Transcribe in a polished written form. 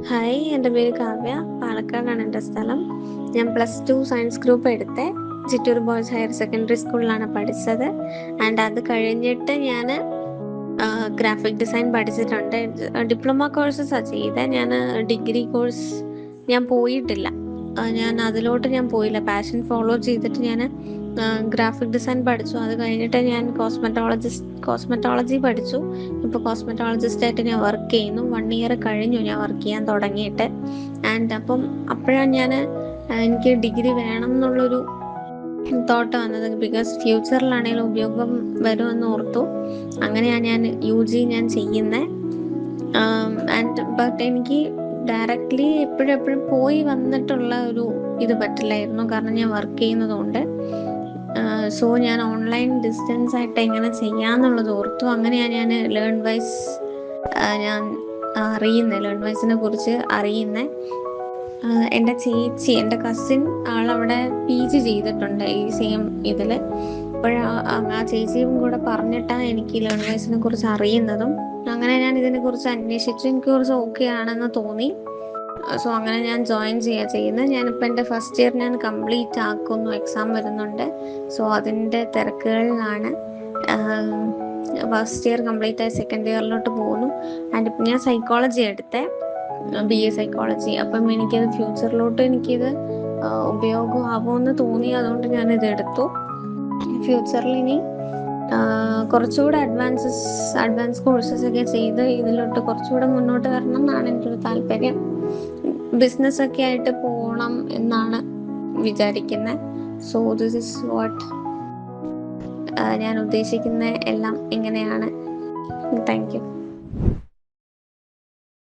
Hi, എൻ്റെ പേര് കാവ്യ. പാലക്കാടാണ് എൻ്റെ സ്ഥലം. ഞാൻ +2 സയൻസ് ഗ്രൂപ്പ് എടുത്തേ. ചിറ്റൂർ ബോയ്സ് ഹയർ സെക്കൻഡറി സ്കൂളിലാണ് പഠിച്ചത്. ആൻഡ് അത് കഴിഞ്ഞിട്ട് ഞാൻ ഗ്രാഫിക് ഡിസൈൻ പഠിച്ചിട്ടുണ്ട്. ഡിപ്ലോമ കോഴ്സസാണ് ചെയ്തത്. ഞാൻ ഡിഗ്രി കോഴ്സ് ഞാൻ പോയിട്ടില്ല. ഞാൻ അതിലോട്ട് പോയില്ല. പാഷൻ ഫോളോ ചെയ്തിട്ട് ഞാൻ ഗ്രാഫിക് ഡിസൈൻ പഠിച്ചു. അത് കഴിഞ്ഞിട്ട് ഞാൻ കോസ്മെറ്റോളജി പഠിച്ചു. ഇപ്പോൾ കോസ്മെറ്റോളജിസ്റ്റായിട്ട് ഞാൻ വർക്ക് ചെയ്യുന്നു. 1 ഇയർ കഴിഞ്ഞു ഞാൻ വർക്ക് ചെയ്യാൻ തുടങ്ങിയിട്ട്. ആൻഡ് അപ്പോഴാണ് എനിക്ക് ഡിഗ്രി വേണം എന്നുള്ളൊരു തോട്ട് വന്നത്. ബിക്കോസ് ഫ്യൂച്ചറിലാണെങ്കിലും ഉപയോഗം വരുമെന്ന് ഓർത്തു. അങ്ങനെയാണ് ഞാൻ UG ചെയ്യുന്നത്. ബട്ട് എനിക്ക് ഡയറക്റ്റ്ലി എപ്പോഴും പോയി വന്നിട്ടുള്ള ഒരു ഇത് പറ്റില്ലായിരുന്നു, കാരണം ഞാൻ വർക്ക് ചെയ്യുന്നതുകൊണ്ട്. സോ ഞാൻ ഓൺലൈൻ ഡിസ്റ്റൻസ് ആയിട്ട് എങ്ങനെ ചെയ്യാന്നുള്ളത് ഓർത്തു. അങ്ങനെയാണ് ഞാൻ ലേൺ വൈസിനെ കുറിച്ച് അറിയുന്നത്. എൻ്റെ ചേച്ചി, എൻ്റെ കസിൻ, ആളവിടെ PG ചെയ്തിട്ടുണ്ട് ഈ സെയിം ഇതിൽ. ആ ചേച്ചിയും കൂടെ പറഞ്ഞിട്ടാണ് എനിക്ക് ലേൺ വൈസിനെ കുറിച്ച് അറിയുന്നതും. അങ്ങനെ ഞാൻ ഇതിനെക്കുറിച്ച് അന്വേഷിച്ചു. എനിക്ക് കുറച്ച് ഓക്കെ ആണെന്ന് തോന്നി. സോ അങ്ങനെ ഞാൻ ജോയിൻ ചെയ്യുന്നത്. ഞാനിപ്പോൾ എൻ്റെ ഫസ്റ്റ് ഇയർ ഞാൻ കംപ്ലീറ്റ് ആക്കുന്നു. എക്സാം വരുന്നുണ്ട്. സോ അതിൻ്റെ തിരക്കുകളിലാണ്. ഫസ്റ്റ് ഇയർ കംപ്ലീറ്റ് ആയി സെക്കൻഡ് ഇയറിലോട്ട് പോകുന്നു. ആൻഡ് ഇപ്പം ഞാൻ സൈക്കോളജി എടുത്തേ, BA സൈക്കോളജി. അപ്പം എനിക്കത് ഫ്യൂച്ചറിലോട്ട് ഉപയോഗമാവുമെന്ന് തോന്നി. അതുകൊണ്ട് ഞാനിത് എടുത്തു. ഫ്യൂച്ചറിൽ ഇനി കുറച്ചുകൂടെ അഡ്വാൻസ് കോഴ്സസ് ഒക്കെ ചെയ്ത് ഇതിലോട്ട് കുറച്ചുകൂടെ മുന്നോട്ട് വരണം എന്നാണ് എനിക്കൊരു താല്പര്യം. ബിസിനസ്സൊക്കെ ആയിട്ട് പോകണം എന്നാണ് വിചാരിക്കുന്നത്. സോ ദിസ് ഇസ് വാട്ട് ഞാൻ ഉദ്ദേശിക്കുന്ന എല്ലാം ഇങ്ങനെയാണ്. Thank you.